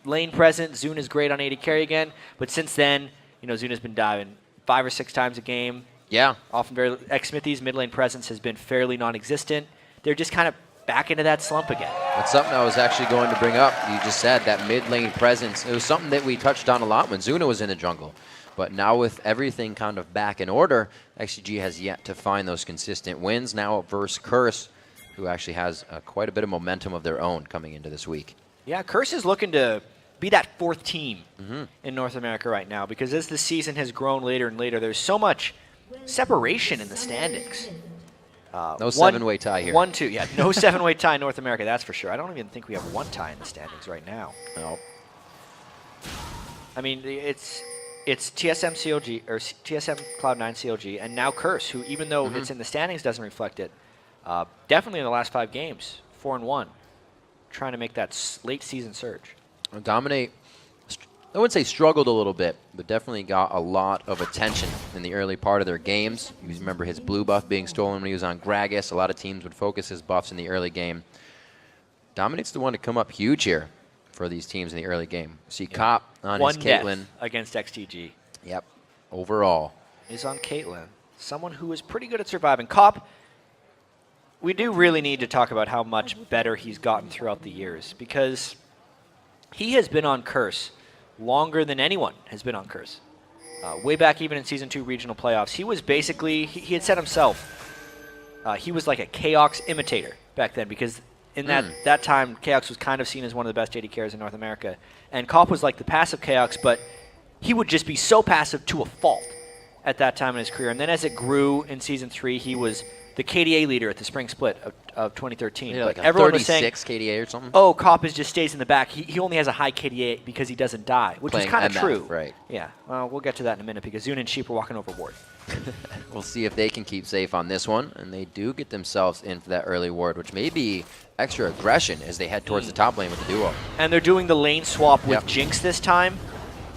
lane presence. Zuna's great on AD carry again, but since then, Zuna's been diving 5 or 6 times a game. Yeah. Often very Xmithy's mid lane presence has been fairly non-existent. They're just kind of back into that slump again. That's something I was actually going to bring up. You just said that mid lane presence. It was something that we touched on a lot when Zuna was in the jungle. But now with everything kind of back in order, XDG has yet to find those consistent wins. Now versus Curse, who actually has quite a bit of momentum of their own coming into this week. Yeah, Curse is looking to be that 4th team in North America right now, because as the season has grown later and later, there's so much separation in the standings. No 7-way tie here. 1-2, yeah, no 7-way tie in North America, that's for sure. I don't even think we have 1 tie in the standings right now. No. I mean, it's TSM CLG or TSM Cloud9 CLG, and now Curse, who even though it's in the standings doesn't reflect it. Definitely in the last 5 games, 4-1, trying to make that late season surge. Dominate, I wouldn't say struggled a little bit, but definitely got a lot of attention in the early part of their games. You remember his blue buff being stolen when he was on Gragas. A lot of teams would focus his buffs in the early game. Dominate's the one to come up huge here for these teams in the early game. See Cop on his Caitlyn. Against XDG. Yep, overall. Is on Caitlyn, someone who is pretty good at surviving. Cop, we do really need to talk about how much better he's gotten throughout the years, because he has been on Curse longer than anyone has been on Curse. Way back even in Season 2 regional playoffs, he was basically, he had said himself, he was like a Chaox imitator back then, because in that time, Chaox was kind of seen as one of the best AD carries in North America. And Cop was like the passive Chaox, but he would just be so passive to a fault at that time in his career. And then as it grew in Season 3, he was the KDA leader at the spring split of 2013. Yeah, like a everyone 36 was saying, KDA or something? oh, Cop just stays in the back. He only has a high KDA because he doesn't die, which is kind of true. Right. Yeah, well, we'll get to that in a minute, because Zuna and Sheep are walking over ward. We'll see if they can keep safe on this one, and they do get themselves in for that early ward, which may be extra aggression as they head towards the top lane with the duo. And they're doing the lane swap with Jinx this time.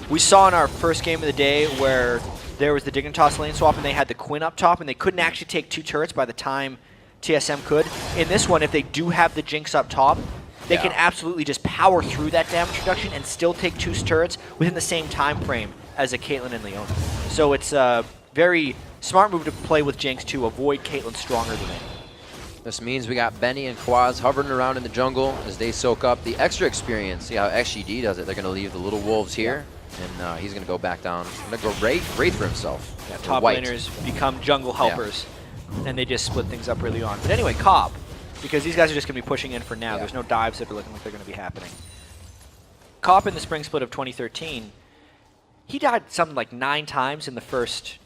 We saw in our first game of the day where there was the Dignitas lane swap and they had the Quinn up top, and they couldn't actually take 2 turrets by the time TSM could. In this one, if they do have the Jinx up top, they can absolutely just power through that damage reduction and still take 2 turrets within the same time frame as a Caitlyn and Leona. So it's a very smart move to play with Jinx to avoid Caitlyn stronger than any. This means we got Benny and Quaz hovering around in the jungle as they soak up the extra experience. See how XGD does it. They're going to leave the little wolves here, and he's going to go back down. He's going to go Wraith for himself. Yeah, top laners become jungle helpers, and they just split things up really on. But anyway, Cobb, because these guys are just going to be pushing in for now. There's no dives that are looking like they're going to be happening. Cobb in the spring split of 2013, he died something like 9 times in the first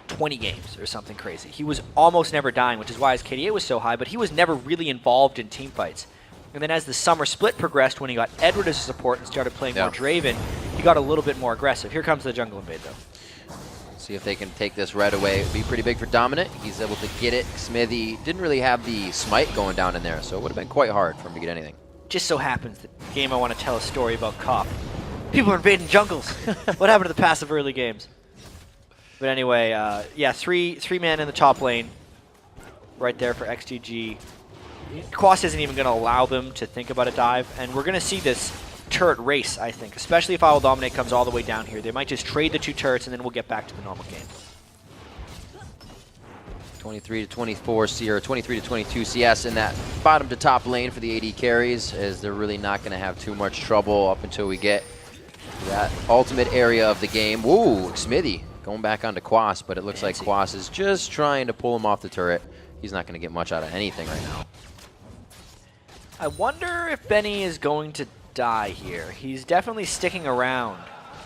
20 games or something crazy. He was almost never dying, which is why his KDA was so high, but he was never really involved in team fights. And then as the summer split progressed, when he got Edward as a support and started playing more Draven, he got a little bit more aggressive. Here comes the jungle invade, though. See if they can take this right away. It'd be pretty big for Dominant. He's able to get it. Smithy didn't really have the smite going down in there, so it would have been quite hard for him to get anything. Just so happens that the game I want to tell a story about Cop. People are invading jungles. What happened to the passive early games? But anyway, yeah, three man in the top lane right there for XDG. Quas isn't even going to allow them to think about a dive, and we're going to see this turret race, I think, especially if I Will Dominate comes all the way down here. They might just trade the 2 turrets, and then we'll get back to the normal game. 23 to 24 C or 23 to 22 CS in that bottom to top lane for the AD carries, as they're really not going to have too much trouble up until we get to that ultimate area of the game. Woo, Smithy going back onto Quas, but it looks like Quas is just trying to pull him off the turret. He's not going to get much out of anything right now. I wonder if Benny is going to die here. He's definitely sticking around,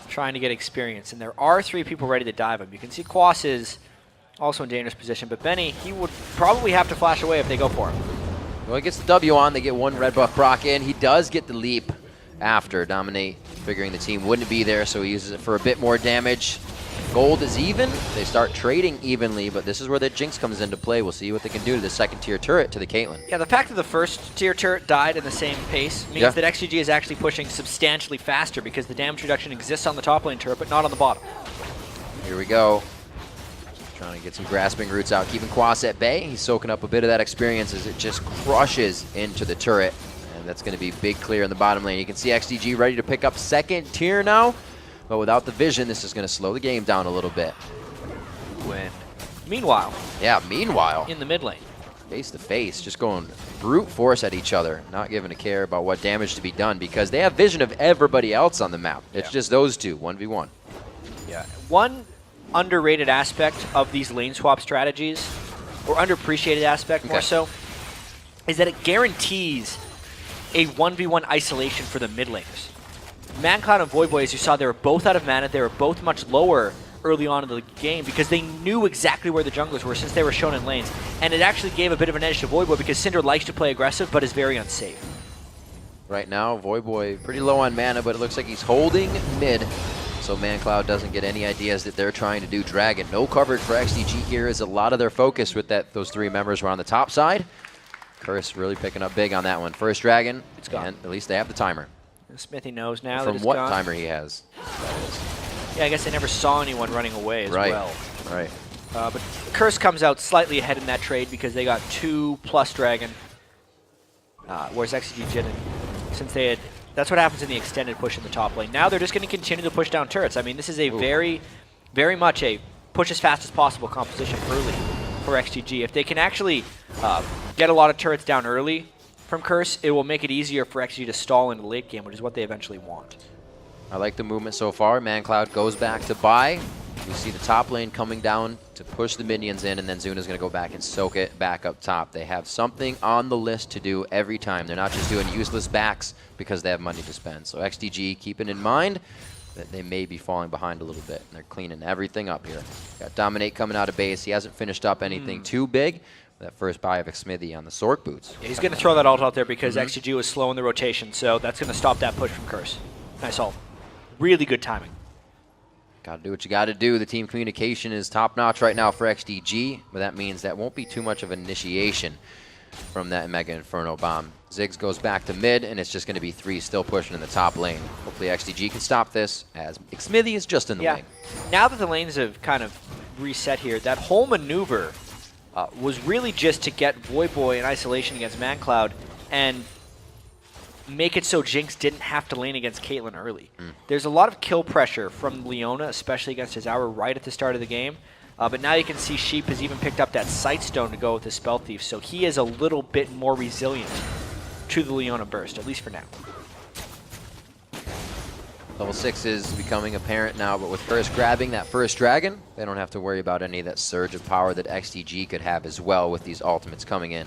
trying to get experience, and there are 3 people ready to dive him. You can see Quas is also in dangerous position, but Benny, he would probably have to flash away if they go for him. Well, he gets the W on. They get 1 red buff proc in. He does get the leap after Dominate, figuring the team wouldn't be there, so he uses it for a bit more damage. Gold is even. They start trading evenly, but this is where the Jinx comes into play. We'll see what they can do to the second tier turret to the Caitlyn. Yeah, the fact that the first tier turret died in the same pace means that XGG is actually pushing substantially faster, because the damage reduction exists on the top lane turret, but not on the bottom. Here we go. Trying to get some grasping roots out, keeping Quas at bay. He's soaking up a bit of that experience as it just crushes into the turret. And That's going to be big clear in the bottom lane. You can see XDG ready to pick up second tier now, but without the vision, this is going to slow the game down a little bit. Meanwhile, in the mid lane, face to face, just going brute force at each other, not giving a care about what damage to be done because they have vision of everybody else on the map. It's just those two, 1v1. Yeah. One underrated aspect of these lane swap strategies, or underappreciated aspect more so, is that it guarantees a 1v1 isolation for the mid laners. ManCloud and Voyboy, as you saw, they were both out of mana. They were both much lower early on in the game because they knew exactly where the junglers were since they were shown in lanes. And it actually gave a bit of an edge to Voyboy because Syndra likes to play aggressive but is very unsafe. Right now, Voyboy pretty low on mana, but it looks like he's holding mid. So ManCloud doesn't get any ideas that they're trying to do Dragon. No coverage for XDG here is a lot of their focus with that. Those three members were on the top side. Curse really picking up big on that one. First Dragon, it's gone. And at least they have the timer. Smithy knows now From that it's what gone. Timer he has. That is. Yeah, I guess they never saw anyone running away as well. Right. But Curse comes out slightly ahead in that trade because they got 2+ Dragon, whereas XDG didn't. Since they had, that's what happens in the extended push in the top lane. Now they're just going to continue to push down turrets. I mean, this is a very much a push as fast as possible composition early for XDG. If they can actually get a lot of turrets down early from Curse, it will make it easier for XDG to stall into the late game, which is what they eventually want. I like the movement so far. ManCloud goes back to buy. We see the top lane coming down to push the minions in, and then Zuna's going to go back and soak it back up top. They have something on the list to do every time. They're not just doing useless backs because they have money to spend. So XDG keeping in mind that they may be falling behind a little bit. And they're cleaning everything up here. Got Dominate coming out of base. He hasn't finished up anything too big. That first buy of Smithy on the Sork boots. Yeah, he's going to throw that ult out there because XDG was slow in the rotation, so that's going to stop that push from Curse. Nice ult. Really good timing. Got to do what you got to do. The team communication is top-notch right now for XDG, but that means that won't be too much of an initiation from that Mega Inferno bomb. Ziggs goes back to mid, and it's just going to be 3 still pushing in the top lane. Hopefully XDG can stop this, as Smithy is just in the wing. Now that the lanes have kind of reset here, that whole maneuver was really just to get Voyboy in isolation against ManCloud and make it so Jinx didn't have to lane against Caitlyn early. There's a lot of kill pressure from Leona, especially against his Hour right at the start of the game. But now you can see Sheep has even picked up that Sightstone to go with the Spell Thief, so he is a little bit more resilient to the Leona burst, at least for now. Level 6 is becoming apparent now, but with Curse grabbing that first Dragon, they don't have to worry about any of that surge of power that XDG could have as well with these ultimates coming in.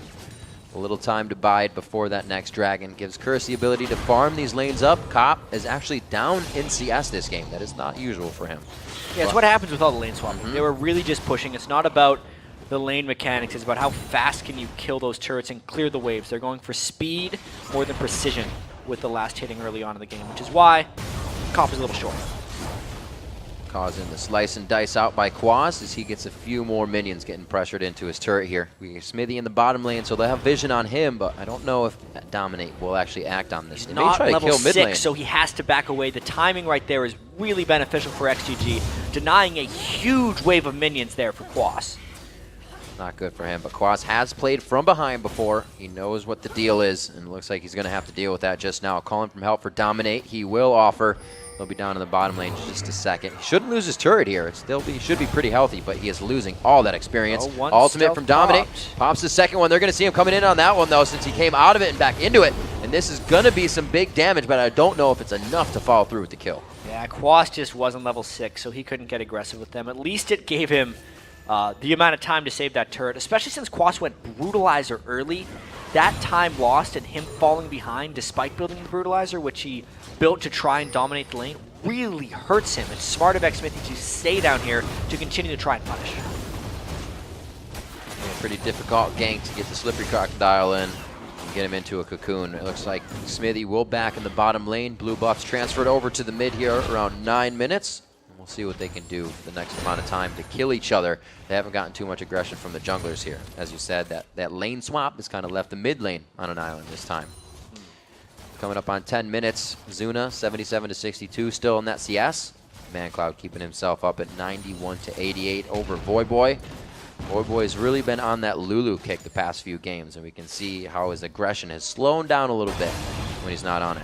A little time to bide before that next Dragon gives Curse the ability to farm these lanes up. Cop is actually down in CS this game. That is not usual for him. Yeah, it's what happens with all the lane swapping. They were really just pushing. It's not about the lane mechanics. It's about how fast can you kill those turrets and clear the waves. They're going for speed more than precision with the last hitting early on in the game, which is why Cop is a little short. Causing the slice and dice out by Quaz as he gets a few more minions getting pressured into his turret here. We have Smithy in the bottom lane, so they'll have vision on him, but I don't know if Dominate will actually act on this. He's they may try to level kill mid 6, lane. so he has to back away. The timing right there is really beneficial for XGG, denying a huge wave of minions there for Quaz. Not good for him, but Quaz has played from behind before. He knows what the deal is, and it looks like he's going to have to deal with that just now. Calling from help for Dominate. He will offer. He'll be down in the bottom lane in just a second. He shouldn't lose his turret here. It should be pretty healthy, but he is losing all that experience. Ultimate from Dominate. Pops the second one. They're going to see him coming in on that one, though, since he came out of it and back into it. And this is going to be some big damage, but I don't know if it's enough to follow through with the kill. Yeah, Quaz just wasn't level 6, so he couldn't get aggressive with them. At least it gave him the amount of time to save that turret, especially since Quaz went Brutalizer early. That time lost and him falling behind despite building the Brutalizer, which he built to try and dominate the lane, really hurts him. It's smart of Xmithy to stay down here to continue to try and punish. Yeah, pretty difficult gank to get the Slippery Crocodile in and get him into a cocoon. It looks like Smithy will back in the bottom lane. Blue buffs transferred over to the mid here around 9 minutes. We'll see what they can do for the next amount of time to kill each other. They haven't gotten too much aggression from the junglers here. As you said, that lane swap has kind of left the mid lane on an island this time. Coming up on 10 minutes, Zuna 77-62 still in that CS. ManCloud keeping himself up at 91-88 over Voyboy. Voyboy's really been on that Lulu kick the past few games, and we can see how his aggression has slowed down a little bit. when he's not on it.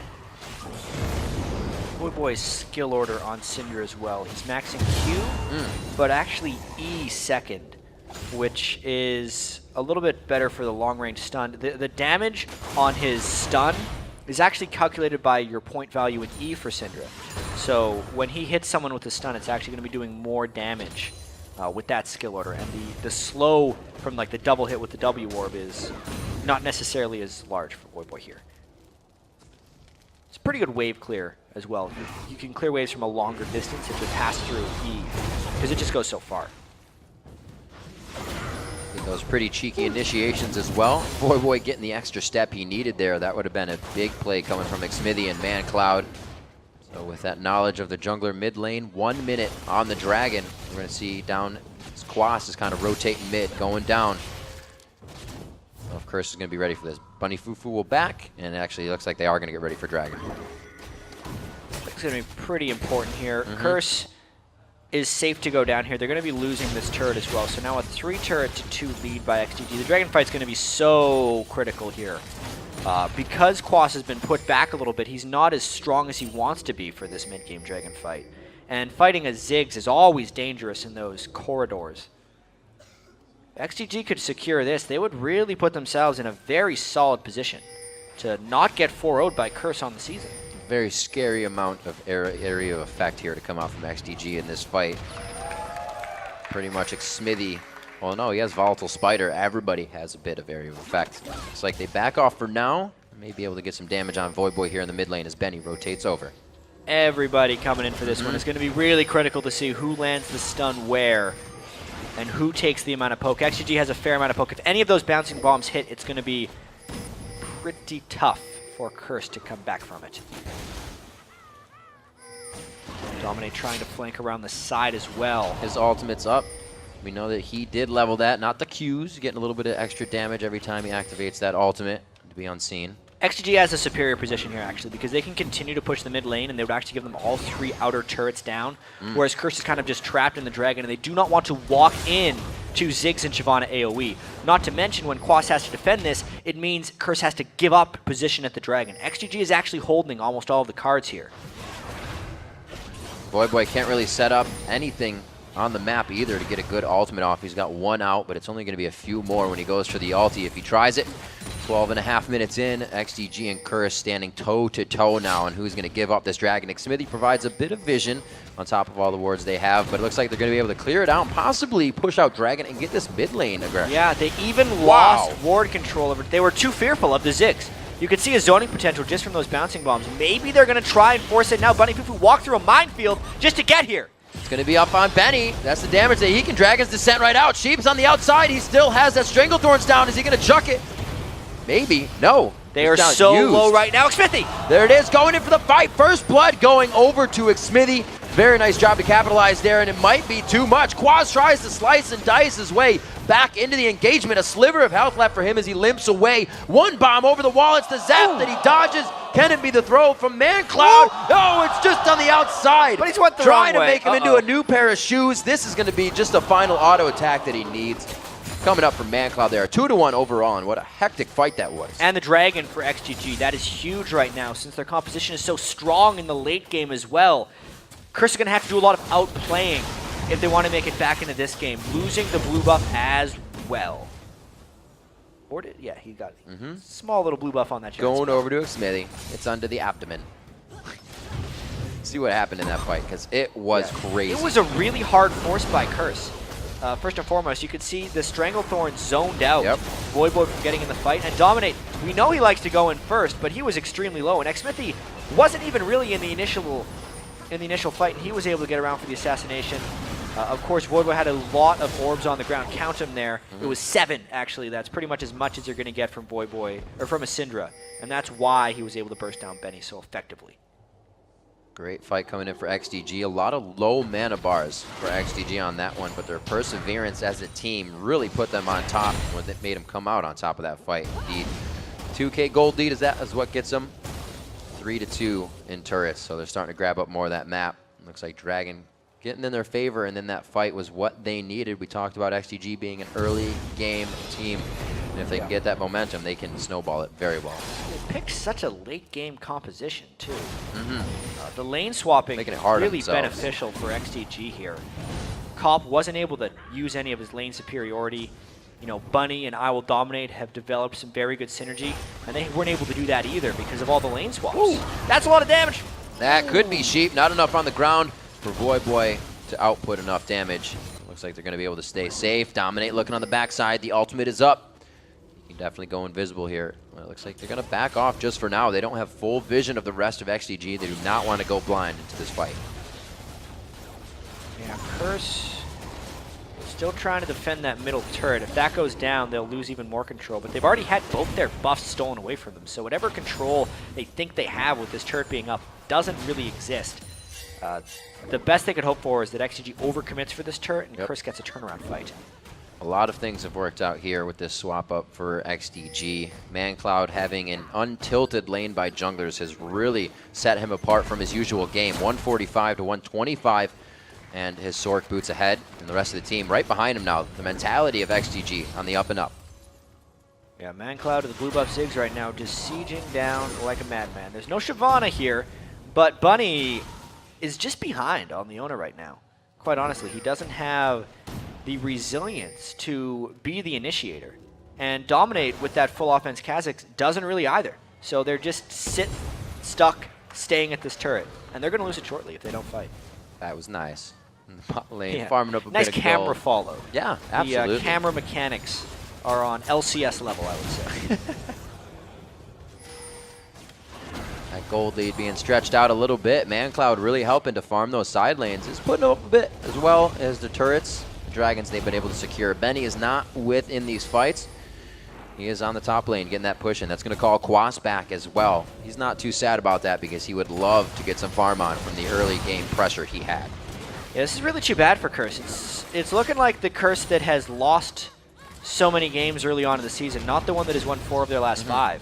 Voyboy's skill order on Syndra as well. He's maxing Q, but actually E second, which is a little bit better for the long-range stun. The damage on his stun is actually calculated by your point value in E for Syndra. So when he hits someone with a stun, it's actually going to be doing more damage with that skill order. And the slow from like the double hit with the W orb is not necessarily as large for Voyboy here. It's a pretty good wave clear as well. You can clear waves from a longer distance if you pass through E, because it just goes so far. Get those pretty cheeky initiations as well. Voyboy getting the extra step he needed there. That would have been a big play coming from Xmithy and ManCloud. So with that knowledge of the jungler mid lane, 1 minute on the Dragon. We're going to see down, Quas is kind of rotating mid, going down. Well, if Curse is going to be ready for this. Bunny Fufu will back, and it actually looks like they are going to get ready for Dragon. It's going to be pretty important here. Curse is safe to go down here. They're going to be losing this turret as well. So now a 3-turret to 2 lead by XDG. The Dragon fight's going to be so critical here. Because Quas has been put back a little bit, he's not as strong as he wants to be for this mid-game Dragon fight. And fighting a Ziggs is always dangerous in those corridors. If XDG could secure this, they would really put themselves in a very solid position to not get 4-0'd by Curse on the season. Very scary amount of area of effect here to come out from XDG in this fight. Pretty much Xmithy. Well, no, he has Volatile Spider. Everybody has a bit of area of effect. It's like they back off for now. May be able to get some damage on Voyboy here in the mid lane as Benny rotates over. Everybody coming in for this one. It's going to be really critical to see who lands the stun where and who takes the amount of poke. XGG has a fair amount of poke. If any of those bouncing bombs hit, it's going to be pretty tough for Curse to come back from it. Dominate trying to flank around the side as well. His ultimate's up. We know that he did level that, not the Qs, getting a little bit of extra damage every time he activates that ultimate to be unseen. XGG has a superior position here, actually, because they can continue to push the mid lane, and they would actually give them all 3 outer turrets down, whereas Curse is kind of just trapped in the Dragon, and they do not want to walk in to Ziggs and Shyvana AoE. Not to mention, when Quas has to defend this, it means Curse has to give up position at the Dragon. XGG is actually holding almost all of the cards here. Voyboy can't really set up anything on the map either to get a good ultimate off. He's got 1 out, but it's only going to be a few more when he goes for the ulti. If he tries it, 12.5 minutes in, XDG and Curse standing toe-to-toe now, and who's going to give up this Dragon? Xmithy provides a bit of vision on top of all the wards they have, but it looks like they're going to be able to clear it out and possibly push out Dragon and get this mid lane aggression. Yeah, they even lost ward control over it. They were too fearful of the Ziggs. You could see a zoning potential just from those bouncing bombs. Maybe they're going to try and force it now. Bunny Fufu walked through a minefield just to get here. It's going to be up on Benny. That's the damage that he can. Dragon's descent right out. Sheep's on the outside. He still has that Stranglethorns down. Is he going to chuck it? Maybe. No. They are so low right now. Xmithy! There it is, going in for the fight. First blood going over to Xmithy. Very nice job to capitalize there, and it might be too much. Quas tries to slice and dice his way back into the engagement. A sliver of health left for him as he limps away. 1 bomb over the wall. It's the zap that he dodges. Can it be the throw from ManCloud? No, it's just on the outside. But he's went the trying wrong to way. make him into a new pair of shoes. This is going to be just a final auto attack that he needs. Coming up from ManCloud there, 2-1 overall, and what a hectic fight that was. And the Dragon for XGG, that is huge right now since their composition is so strong in the late game as well. Curse is going to have to do a lot of outplaying if they want to make it back into this game, losing the blue buff as well. Or did, yeah, he got small little blue buff on that. Going over to Xmithy. It's under the abdomen. See what happened in that fight, because it was crazy. It was a really hard force by Curse. First and foremost, you could see the Stranglethorn zoned out Voyboy from getting in the fight. And Dominate, we know he likes to go in first, but he was extremely low. And Xmithy wasn't even really in the initial fight, and he was able to get around for the assassination. Of course, Voyboy had a lot of orbs on the ground. Count them there. It was 7, actually. That's pretty much as you're going to get from Voyboy, or from a Syndra. And that's why he was able to burst down Benny so effectively. Great fight coming in for XDG. A lot of low mana bars for XDG on that one, but their perseverance as a team really put them on top when it made them come out on top of that fight. Indeed, 2K gold lead is what gets them 3-2 in turrets, so they're starting to grab up more of that map. Looks like Dragon getting in their favor, and then that fight was what they needed. We talked about XDG being an early game team. And if they can get that momentum, they can snowball it very well. They picked such a late game composition too. The lane swapping Making it hard on really themselves. beneficial for XDG here. Cop wasn't able to use any of his lane superiority. You know, Bunny and I Will Dominate have developed some very good synergy, and they weren't able to do that either because of all the lane swaps. Ooh. That's a lot of damage. That could be Sheep. Not enough on the ground for Void to output enough damage. Looks like they're going to be able to stay safe. Dominate looking on the backside. The ultimate is up. You can definitely go invisible here. Well, it looks like they're going to back off just for now. They don't have full vision of the rest of XDG. They do not want to go blind into this fight. Yeah, Curse still trying to defend that middle turret. If that goes down, they'll lose even more control. But they've already had both their buffs stolen away from them. So whatever control they think they have with this turret being up doesn't really exist. The best they could hope for is that XDG overcommits for this turret and Curse gets a turnaround fight. A lot of things have worked out here with this swap up for XDG. ManCloud having an untilted lane by junglers has really set him apart from his usual game. 145 to 125. And his Sork boots ahead, and the rest of the team right behind him now. The mentality of XDG on the up and up. Yeah, ManCloud with the blue buff Ziggs right now just sieging down like a madman. There's no Shyvana here, but Bunny is just behind on the owner right now. Quite honestly, he doesn't have the resilience to be the initiator. And Dominate with that full offense Kha'Zix doesn't really either. So they're just stuck, staying at this turret. And they're going to lose it shortly if they don't fight. That was nice. In the bot lane, Yeah. farming up a nice bit of camera gold. follow. Yeah, absolutely. The camera mechanics are on LCS level, I would say. That gold lead being stretched out a little bit. ManCloud really helping to farm those side lanes. Is putting up a bit as well as the turrets. The dragons they've been able to secure. Benny is not within these fights. He is on the top lane getting that push in. That's going to call Quas back as well. He's not too sad about that because he would love to get some farm on from the early game pressure he had. Yeah, this is really too bad for Curse. It's looking like the Curse that has lost so many games early on in the season, not the one that has won 4 of their last 5.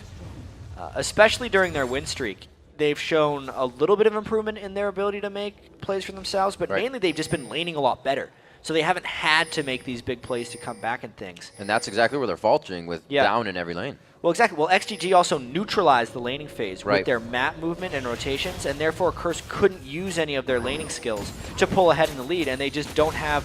Especially during their win streak, they've shown a little bit of improvement in their ability to make plays for themselves, but mainly they've just been laning a lot better. So they haven't had to make these big plays to come back and things. And that's exactly where they're faltering with down in every lane. Well, exactly. Well, XDG also neutralized the laning phase with their map movement and rotations, and therefore Curse couldn't use any of their laning skills to pull ahead in the lead, and they just don't have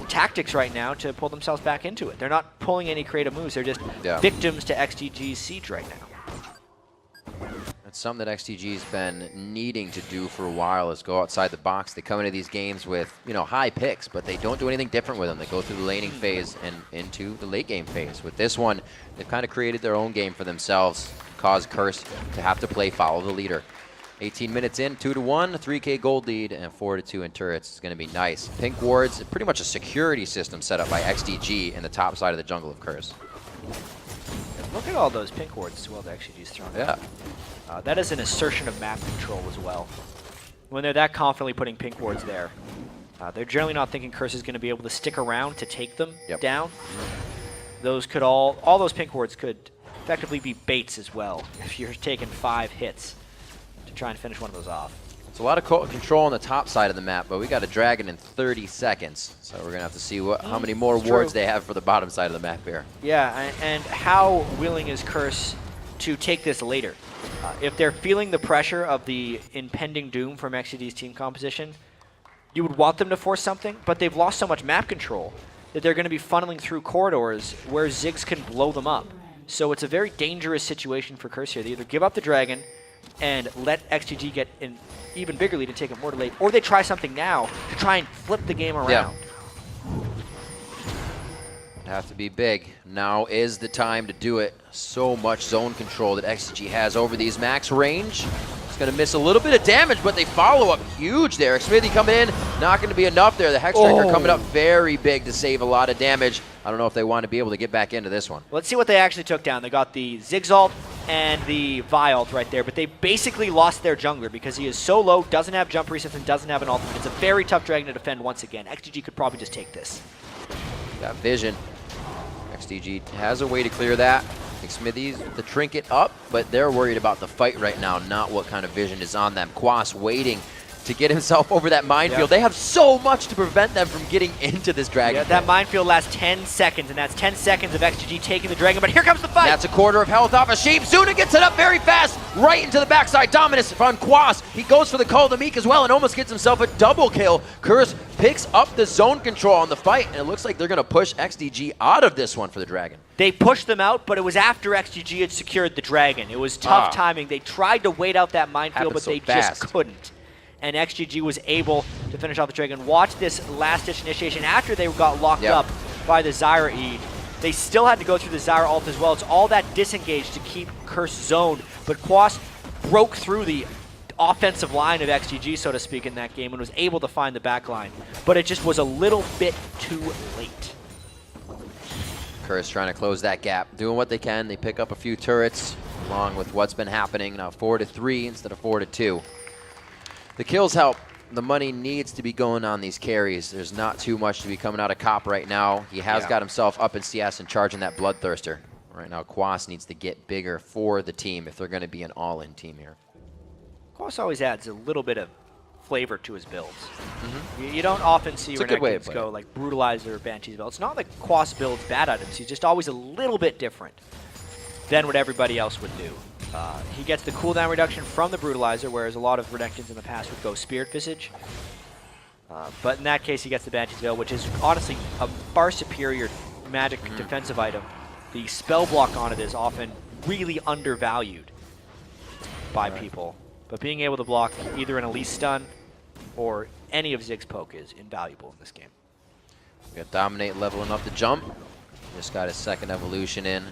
tactics right now to pull themselves back into it. They're not pulling any creative moves. They're just victims to XDG's siege right now. That's something that XTG's been needing to do for a while, is go outside the box. They come into these games with, high picks, but they don't do anything different with them. They go through the laning phase and into the late game phase. With this one, they've kind of created their own game for themselves, caused Curse to have to play follow the leader. 18 minutes in, 2-1, 3K gold lead, and 4-2 in turrets. It's going to be nice. Pink wards, pretty much a security system set up by XDG in the top side of the jungle of Curse. Look at all those pink wards as well that XDG's thrown. Yeah. That is an assertion of map control as well. When they're that confidently putting pink wards there, they're generally not thinking Curse is going to be able to stick around to take them down. Those could all those pink wards could effectively be baits as well if you're taking 5 hits to try and finish one of those off. It's a lot of control on the top side of the map, but we got a dragon in 30 seconds. So we're going to have to see how many more wards they have for the bottom side of the map here. Yeah, and how willing is Curse to take this later? If they're feeling the pressure of the impending doom from XDG's team composition, you would want them to force something, but they've lost so much map control that they're going to be funneling through corridors where Ziggs can blow them up. So it's a very dangerous situation for Curse here. They either give up the dragon and let XDG get an even bigger lead and take it more to late, or they try something now to try and flip the game around. Yeah. Have to be big. Now is the time to do it. So much zone control that XDG has over these max range. It's going to miss a little bit of damage, but they follow up huge there. Smithy coming in, not going to be enough there. The Hex Striker coming up very big to save a lot of damage. I don't know if they want to be able to get back into this one. Let's see what they actually took down. They got the Ziggs ult and the Vi ult right there, but they basically lost their jungler because he is so low, doesn't have jump resets, and doesn't have an ultimate. It's a very tough dragon to defend once again. XDG could probably just take this. Got vision. XDG has a way to clear that. I think Smithy's the trinket up, but they're worried about the fight right now, not what kind of vision is on them. Quas waiting to get himself over that minefield. They have so much to prevent them from getting into this Dragon. Yeah, that minefield lasts 10 seconds, and that's 10 seconds of XDG taking the Dragon, but here comes the fight! That's a quarter of health off a Sheep. Zuna gets it up very fast, right into the backside. Dominus from Quas. He goes for the Call of the Meek as well and almost gets himself a double kill. Curse picks up the zone control on the fight, and it looks like they're going to push XDG out of this one for the Dragon. They pushed them out, but it was after XDG had secured the Dragon. It was tough timing. They tried to wait out that minefield, but they just couldn't. And XGG was able to finish off the Dragon. Watch this last-ditch initiation after they got locked up by the Zyra E. They still had to go through the Zyra ult as well. It's all that disengaged to keep Curse zoned, but Quas broke through the offensive line of XGG, so to speak, in that game and was able to find the back line. But it just was a little bit too late. Curse trying to close that gap, doing what they can. They pick up a few turrets along with what's been happening. Now 4-3 instead of 4-2. The kills help. The money needs to be going on these carries. There's not too much to be coming out of Cop right now. He has got himself up in CS and charging that Bloodthirster. Right now, Quas needs to get bigger for the team if they're going to be an all-in team here. Quas always adds a little bit of flavor to his builds. You don't often see Renekton's go like Brutalizer or Banshee's build. It's not like Quas builds bad items. He's just always a little bit different than what everybody else would do. He gets the cooldown reduction from the Brutalizer, whereas a lot of Renektons in the past would go Spirit Visage. But in that case, he gets the Banshee's Veil, which is honestly a far superior magic defensive item. The spell block on it is often really undervalued by people. But being able to block either an Elise stun or any of Zig's poke is invaluable in this game. We got Dominate leveling up the jump. Just got his second evolution in.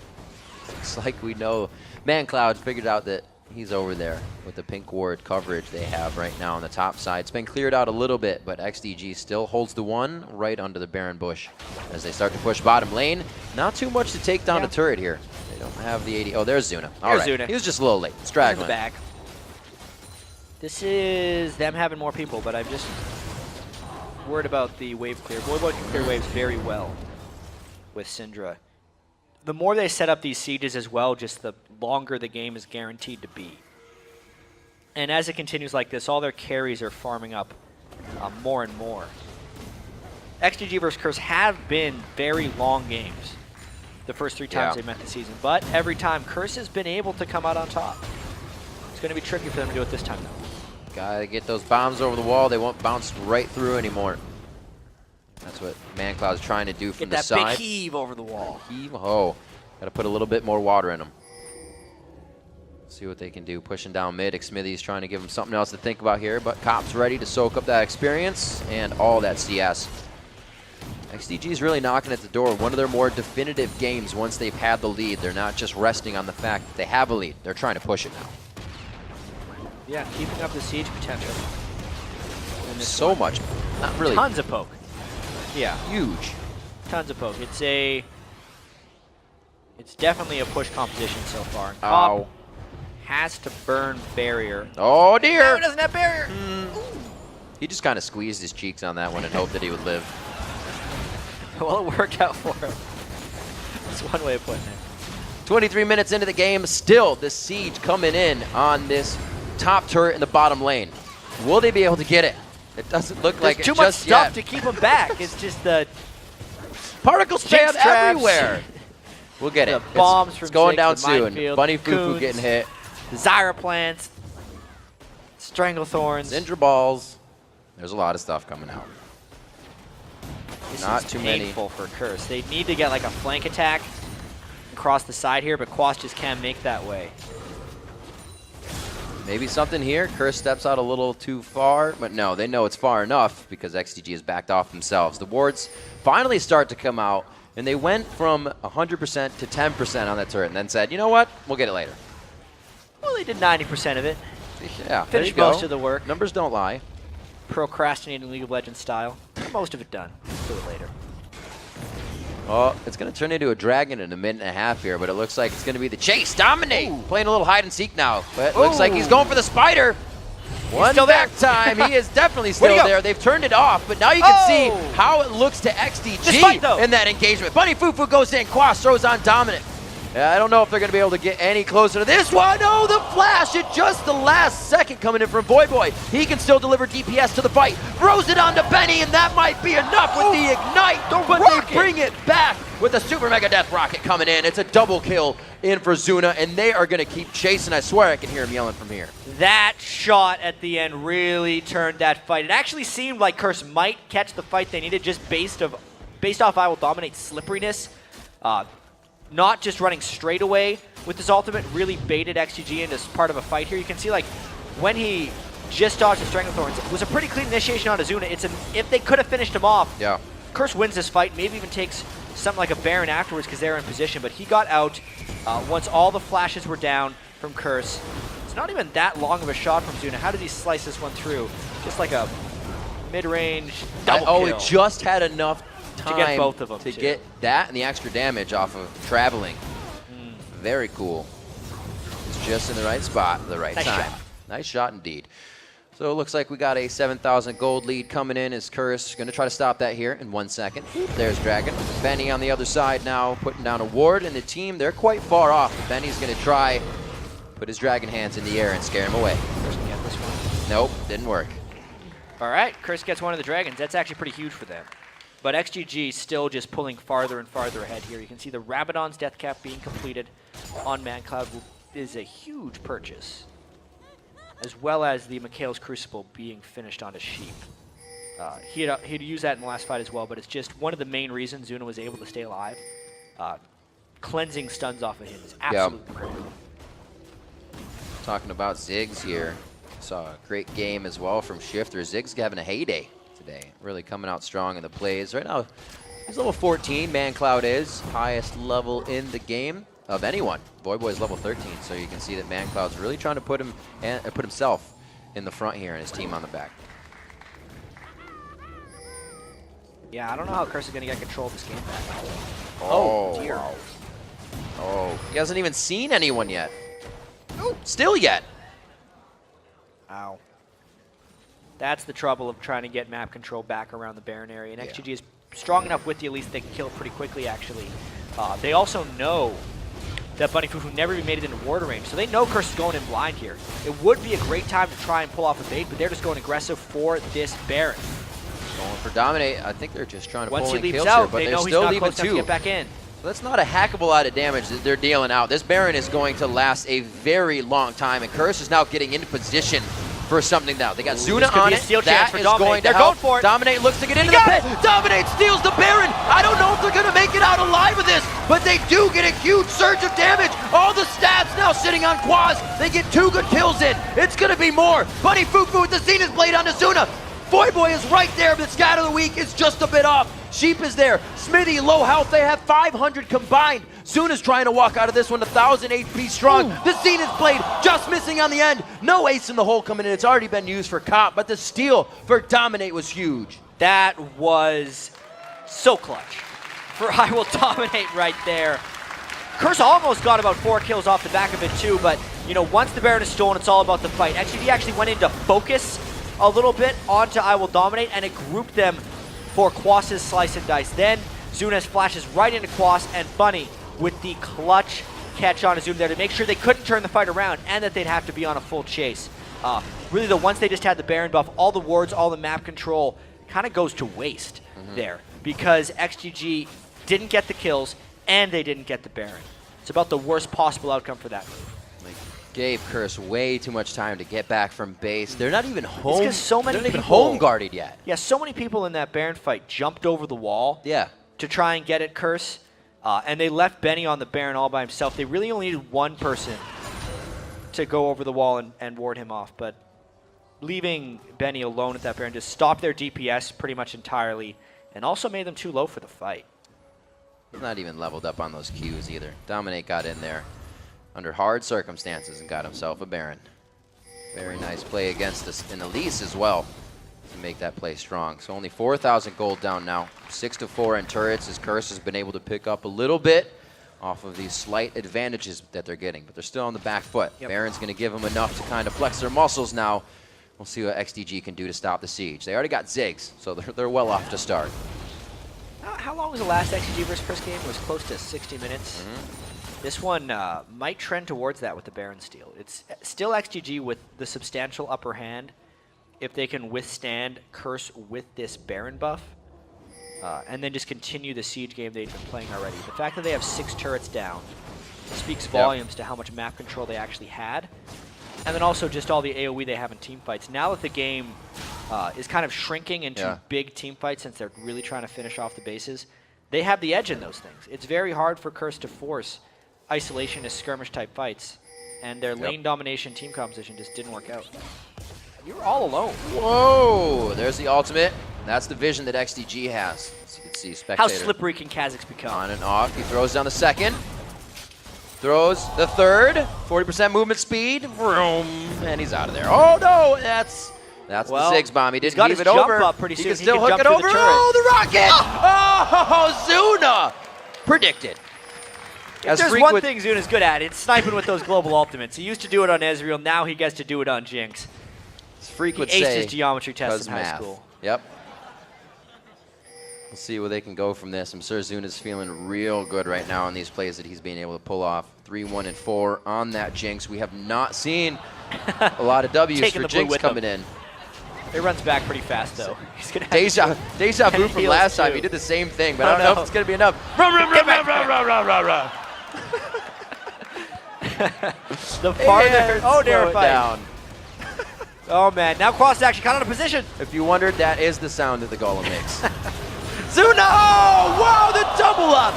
Looks like we know ManCloud figured out that he's over there with the pink ward coverage they have right now on the top side. It's been cleared out a little bit, but XDG still holds the one right under the Baron bush as they start to push bottom lane. Not too much to take down the turret here. They don't have the 80. Oh, there's Zuna. All right. Zuna. He was just a little late. Straggling. Back. This is them having more people, but I'm just worried about the wave clear. Voidboy can clear waves very well with Syndra. The more they set up these sieges as well, just the longer the game is guaranteed to be. And as it continues like this, all their carries are farming up more and more. XDG versus Curse have been very long games the first 3 times they met this season, but every time Curse has been able to come out on top. It's going to be tricky for them to do it this time, though. Gotta get those bombs over the wall. They won't bounce right through anymore. That's what ManCloud's trying to do from the side. Get that big heave over the wall. Heave, oh. Gotta put a little bit more water in them. See what they can do. Pushing down mid. Xmithy's trying to give him something else to think about here, but Cop's ready to soak up that experience and all that CS. XDG's really knocking at the door. One of their more definitive games once they've had the lead. They're not just resting on the fact that they have a lead. They're trying to push it now. Yeah, keeping up the siege potential. So much. Not really. Tons of poke. Yeah. Huge. Tons of poke. It's definitely a push composition so far. And Cop has to burn barrier. Oh dear! No, he doesn't have barrier. He just kind of squeezed his cheeks on that one and hoped that he would live. Well, it worked out for him. That's one way of putting it. 23 minutes into the game, still the siege coming in on this top turret in the bottom lane. Will they be able to get it? It doesn't look like it just yet. Too much stuff to keep them back. It's just the particle spam everywhere. We'll get it. Bombs from it's going Zig, down soon. Minefield, Bunny Fufu getting hit. The Zyra plants. Stranglethorns. Ninja balls. There's a lot of stuff coming out. This Not is too many. painful for Curse. They need to get like a flank attack across the side here, but Quas just can't make that way. Maybe something here. Curse steps out a little too far, but no, they know it's far enough because XDG has backed off themselves. The wards finally start to come out, and they went from 100% to 10% on that turret and then said, you know what, we'll get it later. Well, they did 90% of it. Yeah, Finished most of the work. Numbers don't lie. Procrastinating League of Legends style. Most of it done. Do it later. Well, it's going to turn into a dragon in a minute and a half here, but it looks like it's going to be the chase. Dominate! Ooh. Playing a little hide and seek now, but it looks like he's going for the spider. One back time. He is definitely still there. They've turned it off, but now you can see how it looks to XDG in that engagement. Bunny Fufu goes in. Quas throws on Dominant. Yeah, I don't know if they're going to be able to get any closer to this one. Oh, the flash at just the last second coming in from Voyboy. He can still deliver DPS to the fight. Throws it onto Benny, and that might be enough with the ignite. But they bring it back with a super mega death rocket coming in. It's a double kill in for Zuna, and they are going to keep chasing. I swear I can hear him yelling from here. That shot at the end really turned that fight. It actually seemed like Curse might catch the fight they needed just based off I Will Dominate slipperiness. Not just running straight away with his ultimate, really baited XDG into part of a fight here. You can see like when he just dodged the Stranglethorns, it was a pretty clean initiation on Azuna. If they could have finished him off, yeah. Curse wins this fight, maybe even takes something like a Baron afterwards because they're in position, but he got out once all the flashes were down from Curse. It's not even that long of a shot from Zuna. How did he slice this one through? Just like a mid-range double kill. Oh, it just had enough time to get both of them to get that and the extra damage off of traveling. Very cool. It's just in the right spot at the right time. Nice shot indeed. So it looks like we got a 7,000 gold lead coming in as Curse going to try to stop that here in 1 second. There's Dragon. Benny on the other side now putting down a ward, and the team, they're quite far off. Benny's going to try put his Dragon hands in the air and scare him away. Curse can get this one. Nope, didn't work. All right, Curse gets one of the Dragons. That's actually pretty huge for them. But XGG still just pulling farther and farther ahead here. You can see the Rabadon's Death Cap being completed on ManCloud is a huge purchase, as well as the Mikhail's Crucible being finished onto Sheep. He'd use that in the last fight as well, but it's just one of the main reasons Zuna was able to stay alive. Cleansing stuns off of him is absolutely critical. Talking about Ziggs here. Saw a great game as well from Shifter. Ziggs having a heyday today. Really coming out strong in the plays. Right now, he's level 14. ManCloud is highest level in the game of anyone. Voyboy is level 13, so you can see that ManCloud's really trying to put himself in the front here and his team on the back. Yeah, I don't know how Curse is going to get control of this game back. Oh, dear. Wow. Oh, he hasn't even seen anyone yet. Oh, still yet. Ow. That's the trouble of trying to get map control back around the Baron area. And XGG is strong enough with the Elise they can kill it pretty quickly, actually. They also know that Bunny Fufu never even made it into water range, so they know Curse is going in blind here. It would be a great time to try and pull off a bait, but they're just going aggressive for this Baron. Going for Dominate. I think they're just trying to Once pull he in leaps kills out, here, but they they're know he's still not leaving close enough to two. get back in. So that's not a hackable lot of damage that they're dealing out. This Baron is going to last a very long time, and Curse is now getting into position for something now. They got Zuna on it. That is going to help. For it. Dominate looks to get into the pit. Dominate steals the Baron. I don't know if they're going to make it out alive with this, but they do get a huge surge of damage. All the stats now sitting on Quaz. They get 2 good kills in. It's going to be more. Bunny Fufu with the Zenith Blade onto Zuna. Voyboy is right there, but Scat of the Week is just a bit off. Sheep is there. Smithy, low health. They have 500 combined. Zuna's trying to walk out of this one 1,000 HP strong. Ooh. The Zenith Blade just missing on the end. No ace in the hole coming in. It's already been used for Cop, but the steal for Dominate was huge. That was so clutch for I Will Dominate right there. Curse almost got about 4 kills off the back of it too, but you know, once the Baron is stolen, it's all about the fight. XGD actually went into focus a little bit onto I Will Dominate, and it grouped them for Quas's Slice and Dice. Then Zunas flashes right into Quas, and Bunny with the clutch catch on Azuna there to make sure they couldn't turn the fight around and that they'd have to be on a full chase. Really though, once they just had the Baron buff, all the wards, all the map control kind of goes to waste there, because XGG didn't get the kills and they didn't get the Baron. It's about the worst possible outcome for that move. Gave Curse way too much time to get back from base. They're not even home. It's 'cause so many they're not even people- home guarded yet. Yeah, so many people in that Baron fight jumped over the wall to try and get at Curse, and they left Benny on the Baron all by himself. They really only needed one person to go over the wall and ward him off, but leaving Benny alone at that Baron just stopped their DPS pretty much entirely, and also made them too low for the fight. Not even leveled up on those Qs either. Dominate got in there under hard circumstances and got himself a Baron. Very nice play against an Elise as well to make that play strong. So only 4,000 gold down now. 6-4 in turrets as Curse has been able to pick up a little bit off of these slight advantages that they're getting, but they're still on the back foot. Baron's going to give them enough to kind of flex their muscles now. We'll see what XDG can do to stop the siege. They already got Ziggs, so they're well off to start. How long was the last XDG versus first game? It was close to 60 minutes. This one might trend towards that with the Baron steal. It's still XGG with the substantial upper hand if they can withstand Curse with this Baron buff and then just continue the siege game they've been playing already. The fact that they have 6 turrets down speaks volumes to how much map control they actually had. And then also just all the AoE they have in team fights. Now that the game is kind of shrinking into big team fights since they're really trying to finish off the bases, they have the edge in those things. It's very hard for Curse to force isolationist skirmish-type fights. And their lane domination team composition just didn't work out. You're all alone. Whoa! There's the ultimate. That's the vision that XDG has. As you can see, Spectator. How slippery can Kha'Zix become? On and off. He throws down the second. Throws the third. 40% movement speed. Vroom, and he's out of there. Oh no! That's the Ziggs bomb. He didn't leave it over. Up pretty soon. He can still hook it over. Oh, the rocket! Oh, Zuna! Predicted. If there's one thing Zuna's good at, it's sniping with those global ultimates. He used to do it on Ezreal. Now he gets to do it on Jinx. Freak would he aced say his geometry test in high math. school. Yep. We'll see where they can go from this. I'm sure Zuna's feeling real good right now on these plays that he's being able to pull off. 3-1 and 4 on that Jinx. We have not seen a lot of W's for Jinx coming in. It runs back pretty fast though. He's gonna Deja vu from last time. He did the same thing, but I don't know if it's gonna be enough. Run, run, run, run, run, run, run, run, run. The farther, they're down. Oh man, now Quas is actually kind of in a position. If you wondered, that is the sound that the Golem makes. Zuna! Oh, wow, the double up!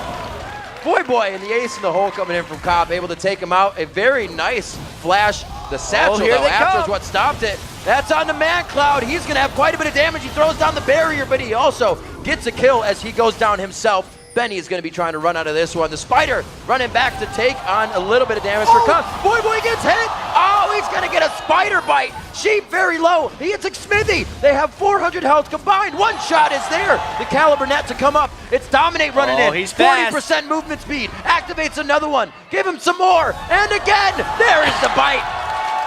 Boy, and the ace in the hole coming in from Cobb, able to take him out. A very nice flash. The satchel, though, after is what stopped it. That's on the Man Cloud. He's going to have quite a bit of damage. He throws down the barrier, but he also gets a kill as he goes down himself. Benny is going to be trying to run out of this one. The Spider running back to take on a little bit of damage for Cobb. Boy gets hit. Oh, he's going to get a Spider bite. Sheep very low. He hits Smithy. They have 400 health combined. One shot is there. The Caliber net to come up. It's Dominate running in. He's 40% movement speed. Activates another one. Give him some more. And again, there is the bite.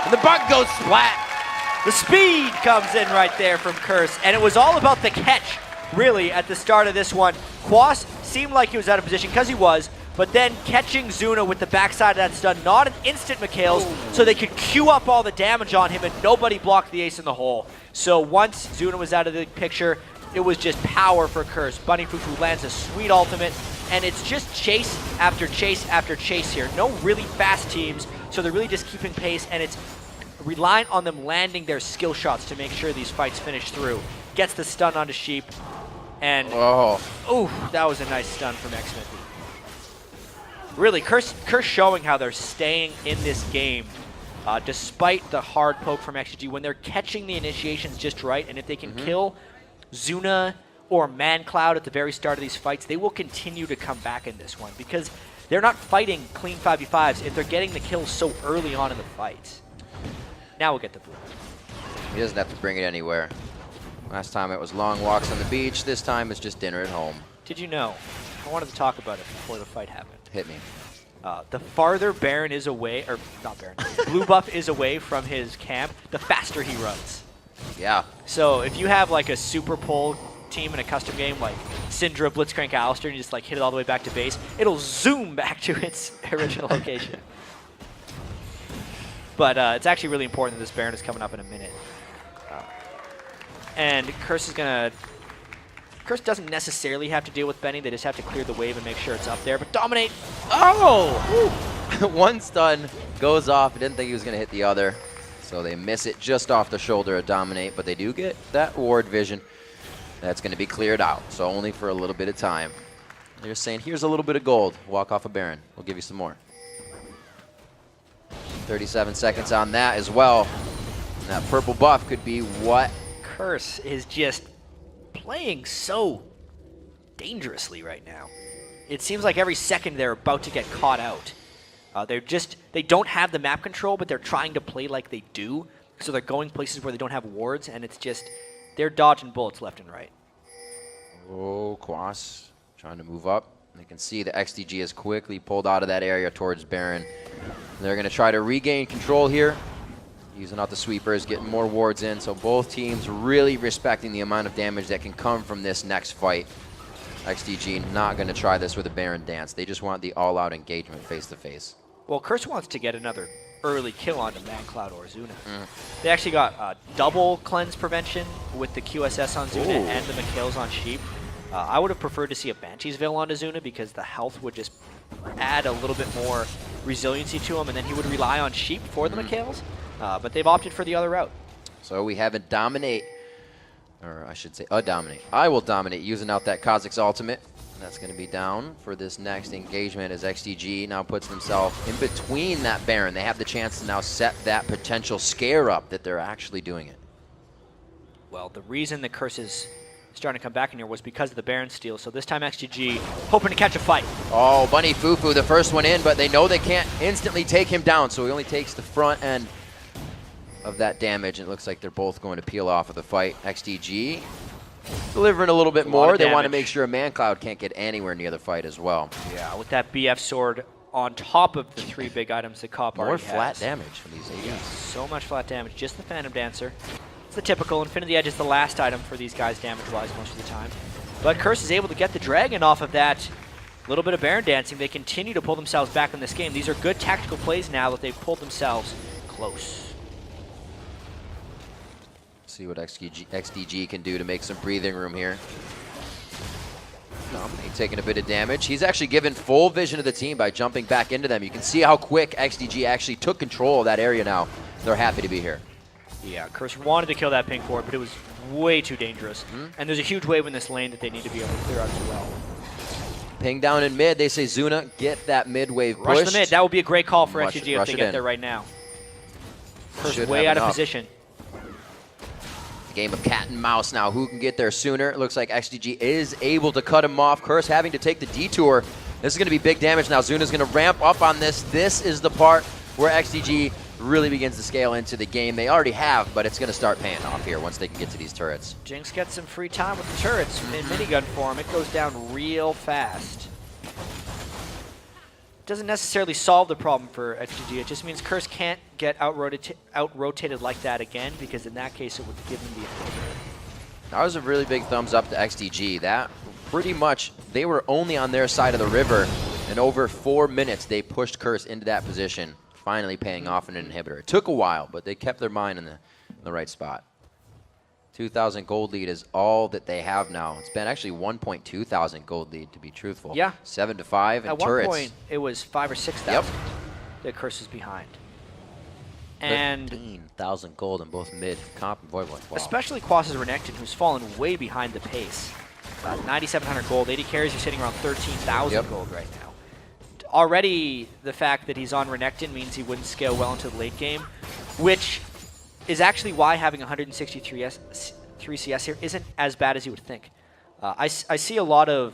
And the bug goes splat. The speed comes in right there from Curse. And it was all about the catch, really, at the start of this one. Quas seemed like he was out of position because he was, but then catching Zuna with the backside of that stun, not an instant McHale's, so they could queue up all the damage on him and nobody blocked the ace in the hole. So once Zuna was out of the picture, it was just power for Curse. Bunny Fufu lands a sweet ultimate, and it's just chase after chase after chase here. No really fast teams, so they're really just keeping pace, and it's reliant on them landing their skill shots to make sure these fights finish through. Gets the stun onto Sheep, and that was a nice stun from Xmithy. Really, Curse showing how they're staying in this game despite the hard poke from XG when they're catching the initiations just right, and if they can kill Zuna or Man Cloud at the very start of these fights, they will continue to come back in this one because they're not fighting clean 5v5s if they're getting the kills so early on in the fight. Now we'll get the blue. He doesn't have to bring it anywhere. Last time it was long walks on the beach. This time it's just dinner at home. Did you know? I wanted to talk about it before the fight happened. Hit me. The farther Baron is away, or not Baron, Blue Buff is away from his camp, the faster he runs. Yeah. So if you have like a super pull team in a custom game like Syndra, Blitzcrank, Alistair, and you just like hit it all the way back to base, it'll zoom back to its original location. But it's actually really important that this Baron is coming up in a minute. And Curse doesn't necessarily have to deal with Benny. They just have to clear the wave and make sure it's up there. But Dominate! Oh! One stun goes off. I didn't think he was going to hit the other. So they miss it just off the shoulder of Dominate. But they do get that ward vision. That's going to be cleared out. So only for a little bit of time. They're saying, here's a little bit of gold. Walk off a Baron. We'll give you some more. 37 seconds on that as well. And that purple buff could be what? Curse is just playing so dangerously right now. It seems like every second they're about to get caught out. They don't have the map control, but they're trying to play like they do. So they're going places where they don't have wards, and it's just, they're dodging bullets left and right. Oh, Quas trying to move up. You can see the XDG is quickly pulled out of that area towards Baron. They're going to try to regain control here. Using out the sweepers, getting more wards in, so both teams really respecting the amount of damage that can come from this next fight. XDG not going to try this with a Baron dance. They just want the all-out engagement face-to-face. Well, Curse wants to get another early kill onto ManCloud or Zuna. They actually got double cleanse prevention with the QSS on Zuna and the McHale's on Sheep. I would have preferred to see a Banshee's Veil onto Zuna because the health would just add a little bit more resiliency to him, and then he would rely on Sheep for the McHale's. But they've opted for the other route. So we have a dominate, or I should say a dominate. I will dominate using out that Kha'Zix's ultimate. That's going to be down for this next engagement as XDG now puts themselves in between that Baron. They have the chance to now set that potential scare up that they're actually doing it. Well, the reason the Curse is starting to come back in here was because of the Baron steal. So this time XDG hoping to catch a fight. Oh, Bunny Fufu, the first one in, but they know they can't instantly take him down, so he only takes the front end of that damage. It looks like they're both going to peel off of the fight. XDG delivering a little bit more. They want to make sure ManCloud can't get anywhere near the fight as well. Yeah, with that BF sword on top of the 3 big items that Cop already has. More flat damage from these ADs. Yeah, so much flat damage. Just the Phantom Dancer. It's the typical. Infinity Edge is the last item for these guys damage-wise most of the time. But Curse is able to get the Dragon off of that little bit of Baron dancing. They continue to pull themselves back in this game. These are good tactical plays now that they've pulled themselves close. See what XDG can do to make some breathing room here. Dominate taking a bit of damage. He's actually given full vision of the team by jumping back into them. You can see how quick XDG actually took control of that area now. They're happy to be here. Yeah, Curse wanted to kill that pink ward, but it was way too dangerous. And there's a huge wave in this lane that they need to be able to clear out as well. Ping down in mid. They say Zuna, get that mid wave pushed. Rush the mid. That would be a great call for XDG if they get there right now. Curse way out of position. Game of cat and mouse now. Who can get there sooner? It looks like XDG is able to cut him off. Curse having to take the detour. This is going to be big damage now. Zuna's going to ramp up on this. This is the part where XDG really begins to scale into the game. They already have, but it's going to start paying off here once they can get to these turrets. Jinx gets some free time with the turrets. In minigun form, it goes down real fast. Doesn't necessarily solve the problem for XDG. It just means Curse can't get out-rotated like that again, because in that case it would give them the advantage. That was a really big thumbs up to XDG. That pretty much, they were only on their side of the river, and over 4 minutes they pushed Curse into that position, finally paying off in an inhibitor. It took a while, but they kept their mind in the right spot. 2,000 gold lead is all that they have now. It's been actually 1.2 thousand gold lead, to be truthful. Yeah. 7 to 5 and At turrets. one point, it was 5,000 or 6,000 that Curse is behind. And 15,000 gold in both mid, comp, and void ones. Wow. especially Quas's Renekton, who's fallen way behind the pace. 9,700 gold. 80 carries are sitting around 13,000 gold right now. Already, the fact that he's on Renekton means he wouldn't scale well into the late game, which is actually why having 163 CS here isn't as bad as you would think. I see a lot of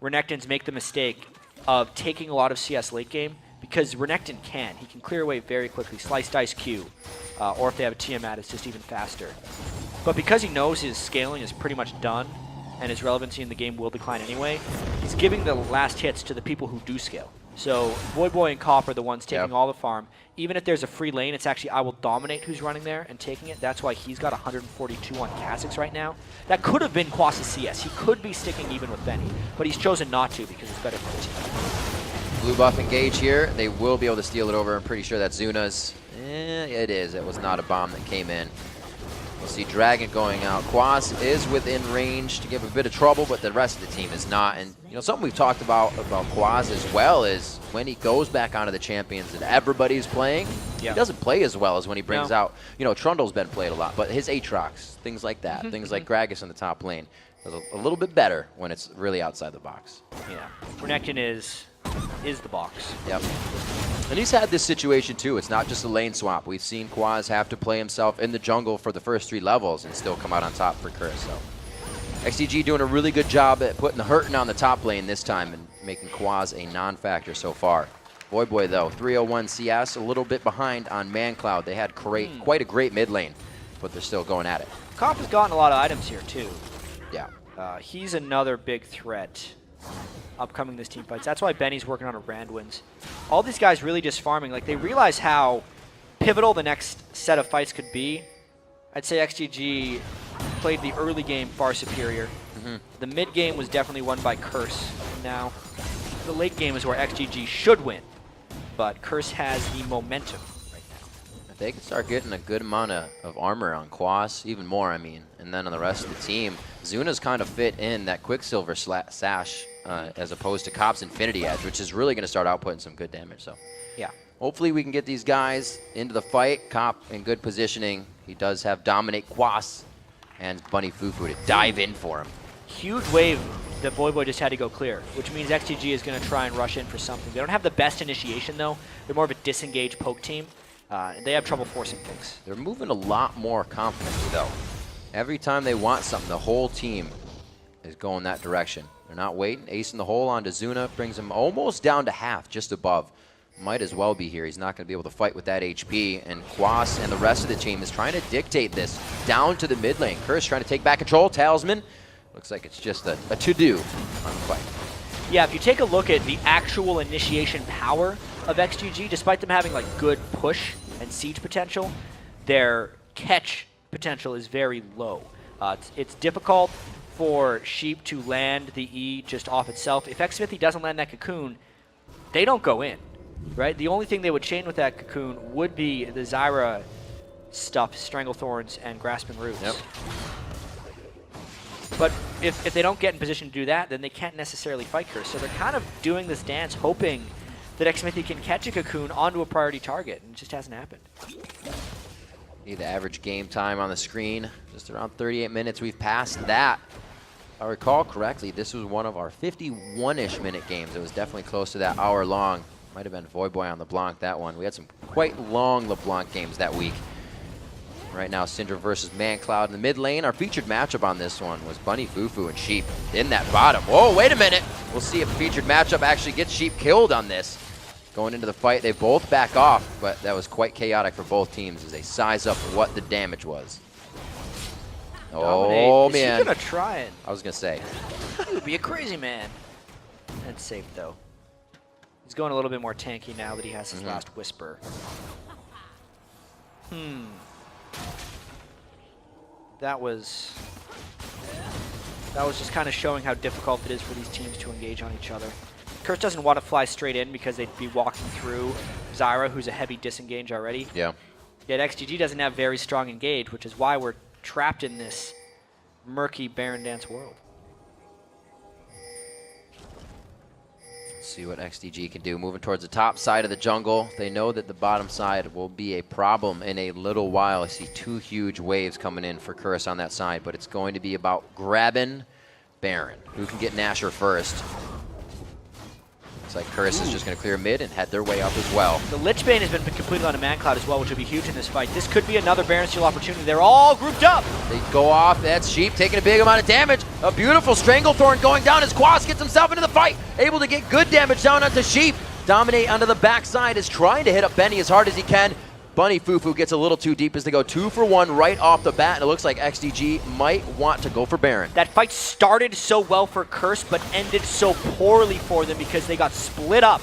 Renektons make the mistake of taking a lot of CS late game because Renekton can. He can clear away very quickly, slice, dice, Q, or if they have a Tiamat, it's just even faster. But because he knows his scaling is pretty much done and his relevancy in the game will decline anyway, he's giving the last hits to the people who do scale. So Void Boy and Cop are the ones taking all the farm. Even if there's a free lane, it's actually I will dominate who's running there and taking it. That's why he's got 142 on Kha'Zix right now. That could have been Quas's CS. He could be sticking even with Benny, but he's chosen not to because it's better for the team. Blue buff engage here. They will be able to steal it over. I'm pretty sure that's Zuna's. It is. It was not a bomb that came in. We'll see Dragon going out. Quas is within range to give a bit of trouble, but the rest of the team is not. And you know, something we've talked about Quas as well is when he goes back onto the champions and everybody's playing, he doesn't play as well as when he brings out, you know, Trundle's been played a lot, but his Aatrox, things like that, things like Gragas in the top lane, is a little bit better when it's really outside the box. Yeah, Renekton is the box. Yep. And he's had this situation too. It's not just a lane swap. We've seen Quas have to play himself in the jungle for the first 3 levels and still come out on top for Curse. So XDG doing a really good job at putting the hurting on the top lane this time and making Quas a non-factor so far. Void Boy though, 301 CS, a little bit behind on ManCloud. They had quite a great mid lane, but they're still going at it. Cop has gotten a lot of items here too. Yeah. He's another big threat upcoming this team fights. That's why Benny's working on a Randwins. All these guys really just farming. Like, they realize how pivotal the next set of fights could be. I'd say XGG played the early game far superior. The mid game was definitely won by Curse. Now, the late game is where XGG should win, but Curse has the momentum right now. If they can start getting a good amount of armor on Quas, even more, I mean, and then on the rest of the team, Zuna's kind of fit in that Quicksilver sash as opposed to Cop's Infinity Edge, which is really going to start outputting some good damage. So, yeah. Hopefully we can get these guys into the fight. Cop in good positioning. He does have Dominate Quas and Bunny Fufu to dive in for him. Huge wave that Voyboy just had to go clear, which means XTG is going to try and rush in for something. They don't have the best initiation, though. They're more of a disengaged poke team. They have trouble forcing things. They're moving a lot more confidently, though. Every time they want something, the whole team is going that direction. They're not waiting. Ace in the hole onto Zuna brings him almost down to half, just above. Might as well be here. He's not going to be able to fight with that HP. And Quas and the rest of the team is trying to dictate this down to the mid lane. Curse trying to take back control. Talisman. Looks like it's just a to-do on the fight. Yeah, if you take a look at the actual initiation power of XGG, despite them having like good push and siege potential, their catch potential is very low. It's difficult for Sheep to land the E just off itself. If Xsmithy doesn't land that cocoon, they don't go in. Right? The only thing they would chain with that cocoon would be the Zyra stuff, Stranglethorns and Grasping Roots. Yep. But if they don't get in position to do that, then they can't necessarily fight Curse. So they're kind of doing this dance hoping that Xsmithy can catch a cocoon onto a priority target, and it just hasn't happened. The average game time on the screen, just around 38 minutes. We've passed that. If I recall correctly, this was one of our 51-ish minute games. It was definitely close to that hour long. Might have been Voyboy on LeBlanc, that one. We had some quite long LeBlanc games that week. Right now, Syndra versus ManCloud in the mid lane. Our featured matchup on this one was Bunny Fufu and Sheep in that bottom. Whoa, wait a minute. We'll see if the featured matchup actually gets Sheep killed on this. Going into the fight, they both back off, but that was quite chaotic for both teams as they size up what the damage was. Oh, man. He's going to try it. I was going to say. He would be a crazy man. That's safe, though. He's going a little bit more tanky now that he has his last Whisper. That was just kind of showing how difficult it is for these teams to engage on each other. Curse doesn't want to fly straight in because they'd be walking through Zyra, who's a heavy disengage already. Yeah. Yet XGG doesn't have very strong engage, which is why we're trapped in this murky Baron Dance world. See what XDG can do. Moving towards the top side of the jungle. They know that the bottom side will be a problem in a little while. I see two huge waves coming in for Curse on that side, but it's going to be about grabbing Baron. Who can get Nasher first? Looks like Curse is just going to clear mid and head their way up as well. The Lich Bane has been completed on a ManCloud as well, which will be huge in this fight. This could be another Baron Steel opportunity. They're all grouped up. They go off. That's Sheep taking a big amount of damage. A beautiful Stranglethorn going down as Quas gets himself into the fight. Able to get good damage down onto Sheep. Dominate onto the backside is trying to hit up Benny as hard as he can. Bunny Fufu gets a little too deep as they go 2 for 1 right off the bat, and it looks like XDG might want to go for Baron. That fight started so well for Curse, but ended so poorly for them because they got split up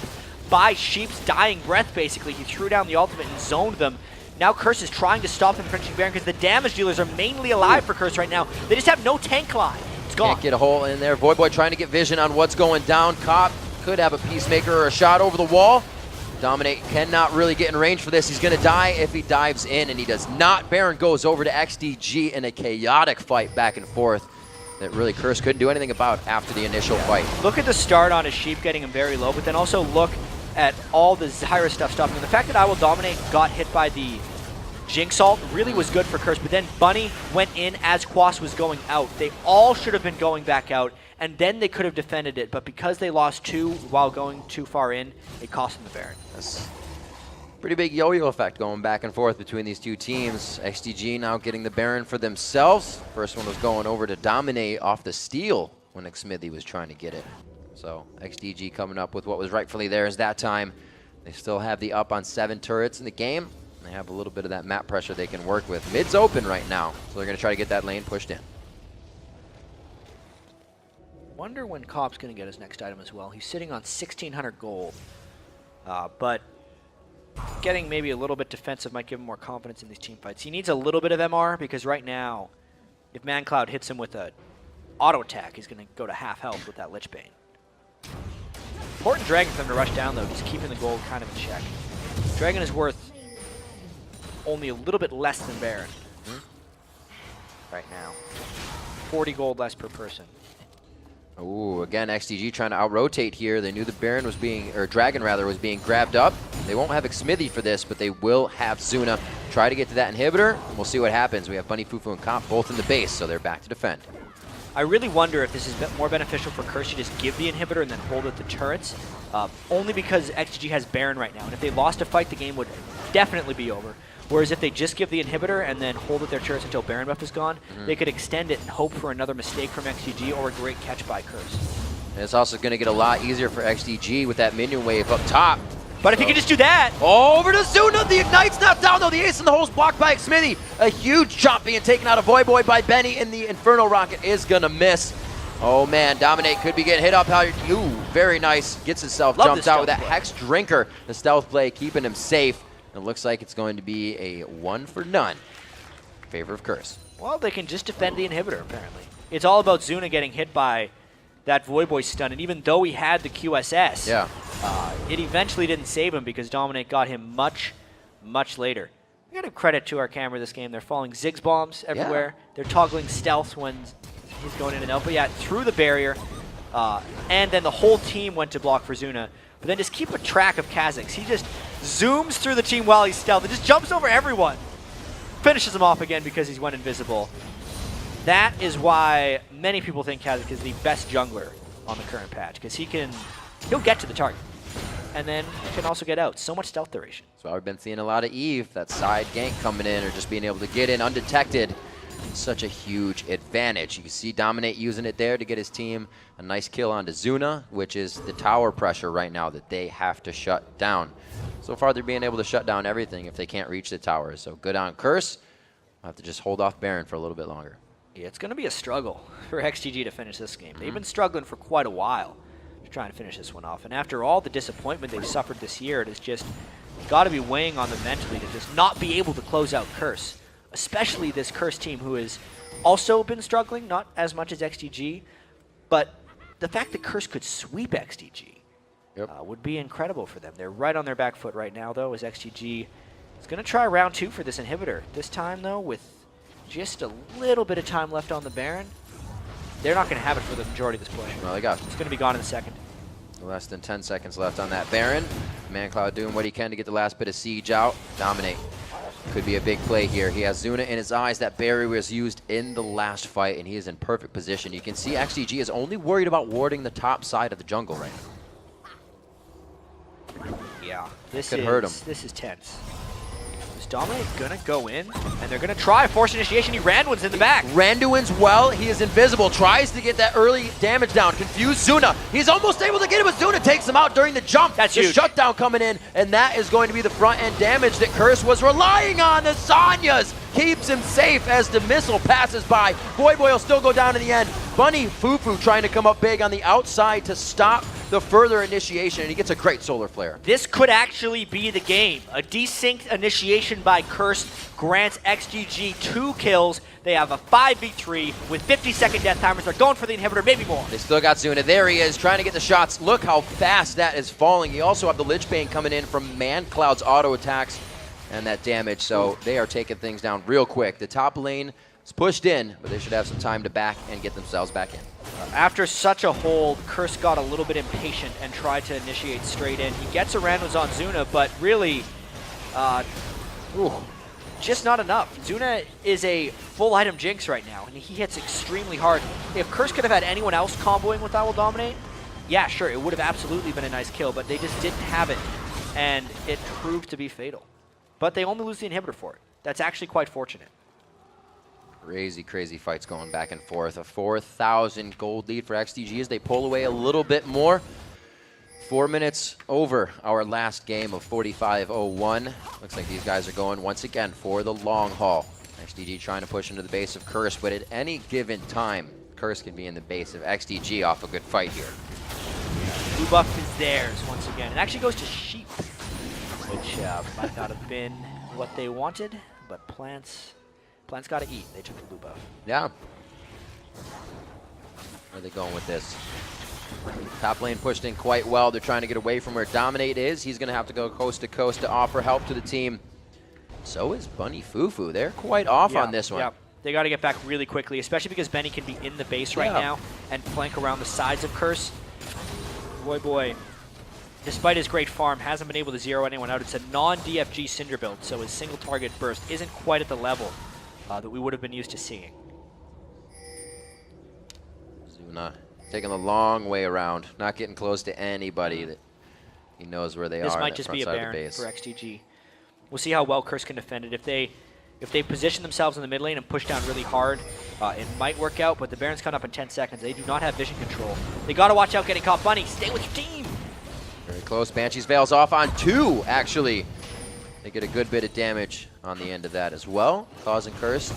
by Sheep's dying breath, basically. He threw down the ultimate and zoned them. Now Curse is trying to stop them from finishing Baron because the damage dealers are mainly alive for Curse right now. They just have no tank line. It's gone. Can't get a hole in there. Voyboy trying to get vision on what's going down. Cop could have a Peacemaker or a shot over the wall. Dominate cannot really get in range for this. He's going to die if he dives in, and he does not. Baron goes over to XDG in a chaotic fight back and forth that really Curse couldn't do anything about after the initial fight. Look at the start on his Sheep getting him very low, but then also look at all the Zyra stuff stopping him. The fact that I Will Dominate got hit by the Jinx ult really was good for Curse, but then Bunny went in as Quas was going out. They all should have been going back out, and then they could have defended it, but because they lost 2 while going too far in, it cost them the Baron. That's pretty big yo-yo effect going back and forth between these two teams. XDG now getting the Baron for themselves. First one was going over to Dominate off the steal when Xsmithy was trying to get it. So XDG coming up with what was rightfully theirs that time. They still have the up on 7 turrets in the game. They have a little bit of that map pressure they can work with. Mid's open right now, so they're going to try to get that lane pushed in. Wonder when Cop's going to get his next item as well. He's sitting on 1,600 gold, but getting maybe a little bit defensive might give him more confidence in these team fights. He needs a little bit of MR because right now, if ManCloud hits him with a auto attack. He's going to go to half health with that Lich Bane. Important Dragon for them to rush down, though, just keeping the gold kind of in check. Dragon is worth only a little bit less than Baron right now. 40 gold less per person. Ooh, again, XDG trying to out-rotate here. They knew the Baron was being, or Dragon rather, was being grabbed up. They won't have Xmithy for this, but they will have Zuna try to get to that inhibitor, and we'll see what happens. We have Bunny, Fufu, and Comp both in the base, so they're back to defend. I really wonder if this is more beneficial for Curse to just give the inhibitor and then hold at the turrets, only because XDG has Baron right now, and if they lost a fight, the game would definitely be over. Whereas if they just give the inhibitor and then hold at their turrets until Baron buff is gone, they could extend it and hope for another mistake from XDG or a great catch by Curse. And it's also going to get a lot easier for XDG with that minion wave up top. But if you can just do that... Over to Zuna, the Ignite's not down though, the ace in the hole is blocked by Xmithy. A huge chop being taken out of Voyboy by Benny, and the Inferno Rocket is going to miss. Oh man, Dominate could be getting hit up. Ooh, very nice. Gets himself jumped out with that Hex Drinker. The stealth play keeping him safe. And it looks like it's going to be a 1 for none in favor of Curse. Well, they can just defend the inhibitor, apparently. It's all about Zuna getting hit by that Voyboy stun, and even though he had the QSS, it eventually didn't save him because Dominate got him much, much later. We got to credit to our camera this game. They're falling Ziggs bombs everywhere. Yeah. They're toggling stealth when he's going in and out. But yeah, through the barrier, and then the whole team went to block for Zuna. But then just keep a track of Kha'Zix. He just zooms through the team while he's stealth and just jumps over everyone. Finishes him off again because he's went invisible. That is why many people think Kha'Zix is the best jungler on the current patch, because he'll get to the target and then can also get out. So much stealth duration. So we've been seeing a lot of Eve, that side gank coming in or just being able to get in undetected. Such a huge advantage. You can see Dominate using it there to get his team a nice kill onto Zuna, which is the tower pressure right now that they have to shut down. So far, they're being able to shut down everything if they can't reach the towers. So good on Curse. I'll have to just hold off Baron for a little bit longer. Yeah, it's going to be a struggle for XDG to finish this game. They've been struggling for quite a while to try and finish this one off. And after all the disappointment they've suffered this year, it has just got to be weighing on them mentally to just not be able to close out Curse. Especially this Curse team who has also been struggling, not as much as XDG, but the fact that Curse could sweep XDG would be incredible for them. They're right on their back foot right now, though, as XDG is going to try round 2 for this inhibitor. This time, though, with just a little bit of time left on the Baron, they're not going to have it for the majority of this push. Well, they got it. It's going to be gone in a second. Less than 10 seconds left on that Baron. ManCloud doing what he can to get the last bit of siege out. Dominate. Could be a big play here. He has Zuna in his eyes. That barrier was used in the last fight, and he is in perfect position. You can see XDG is only worried about warding the top side of the jungle right now. Yeah, this could hurt him. This is tense. Is Dominate gonna go in? And they're gonna try force initiation. He Randuin's in the back. Randuin's well. He is invisible. Tries to get that early damage down. Confused Zuna. He's almost able to get it, but Zuna takes him out during the jump. That's the huge. Shutdown coming in, and that is going to be the front end damage that Curse was relying on. The Sonya's keeps him safe as the missile passes by. Voyboy will still go down in the end. Bunny Fufu trying to come up big on the outside to stop the further initiation, and he gets a great solar flare. This could actually be the game. A desynced initiation by Curse grants XDG 2 kills. They have a 5v3 with 50-second death timers. They're going for the inhibitor, maybe more. They still got Zuna. There he is, trying to get the shots. Look how fast that is falling. You also have the Lich Bane coming in from ManCloud's auto attacks and that damage, so they are taking things down real quick. The top lane is pushed in, but they should have some time to back and get themselves back in. After such a hold, Curse got a little bit impatient and tried to initiate straight in. He gets around on Zuna, but really, just not enough. Zuna is a full item Jinx right now, and he hits extremely hard. If Curse could have had anyone else comboing with that will Dominate, yeah, sure, it would have absolutely been a nice kill, but they just didn't have it, and it proved to be fatal. But they only lose the inhibitor for it. That's actually quite fortunate. Crazy, crazy fights going back and forth. A 4,000 gold lead for XDG as they pull away a little bit more. 4 minutes over our last game of 45-01. Looks like these guys are going once again for the long haul. XDG trying to push into the base of Curse, but at any given time, Curse can be in the base of XDG off a good fight here. Blue buff is theirs once again. It actually goes to Sheep, which might not have been what they wanted, but Plants got to eat. They took the blue buff. Yeah. Where are they going with this? Top lane pushed in quite well. They're trying to get away from where Dominate is. He's going to have to go coast to coast to offer help to the team. So is Bunny Fufu. They're quite off on this one. Yeah. They got to get back really quickly, especially because Benny can be in the base right now and flank around the sides of Curse. Boy, despite his great farm, hasn't been able to zero anyone out. It's a non-DFG Cinder build, so his single target burst isn't quite at the level that we would have been used to seeing. Zuna taking the long way around, not getting close to anybody that he knows where they are. This might just be a Baron for XDG. We'll see how well Curse can defend it. If they position themselves in the mid lane and push down really hard, it might work out, but the Baron's coming up in 10 seconds. They do not have vision control. They got to watch out getting caught. Bunny, stay with your team. Very close. Banshee's Veil's off on 2, actually. They get a good bit of damage on the end of that as well, causing Curse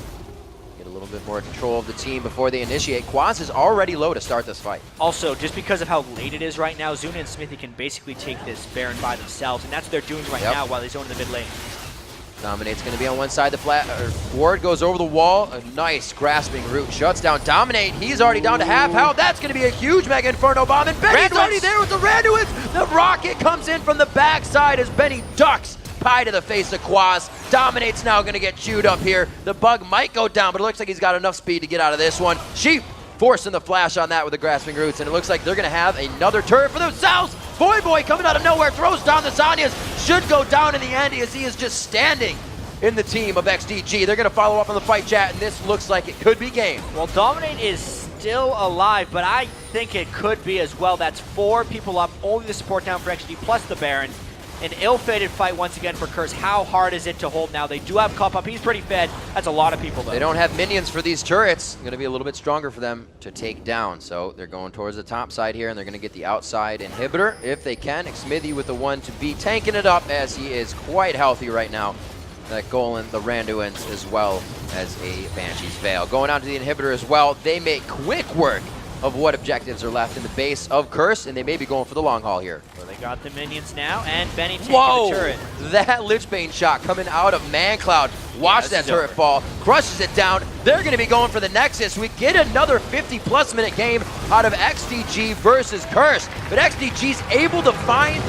get a little bit more control of the team before they initiate. Quaz is already low to start this fight. Also, just because of how late it is right now, Zuna and Smithy can basically take this Baron by themselves, and that's what they're doing right now while they zone in the mid lane. Dominate's going to be on one side. The ward goes over the wall. A nice grasping root shuts down Dominate. He's already down to half health. That's going to be a huge Mega Inferno bomb. And Benny's already there with the Randuins. The rocket comes in from the backside as Benny ducks pie to the face of Quaz. Dominate's now going to get chewed up here. The bug might go down, but it looks like he's got enough speed to get out of this one. Sheep forcing the flash on that with the grasping roots, and it looks like they're going to have another turret for themselves. Boy coming out of nowhere, throws down the Zanyas. Should go down in the end as he is just standing in the team of XDG. They're going to follow up on the fight chat, and this looks like it could be game. Well, Dominate is still alive, but I think it could be as well. That's 4 people up, only the support down for XD plus the Baron. An ill-fated fight once again for Curse. How hard is it to hold now? They do have Cop up. He's pretty fed. That's a lot of people, though. They don't have minions for these turrets. Going to be a little bit stronger for them to take down. So they're going towards the top side here, and they're going to get the outside inhibitor if they can. Smithy with the one to be tanking it up as he is quite healthy right now. That Golan, the Randuins, as well as a Banshee's Veil. Going on to the inhibitor as well. They make quick work of what objectives are left in the base of Curse, and they may be going for the long haul here. Well, they got the minions now, and Benny taking the turret. That Lichbane shot coming out of ManCloud. Watch that turret fall, crushes it down. They're going to be going for the Nexus. We get another 50-plus minute game out of XDG versus Curse, but XDG's able to find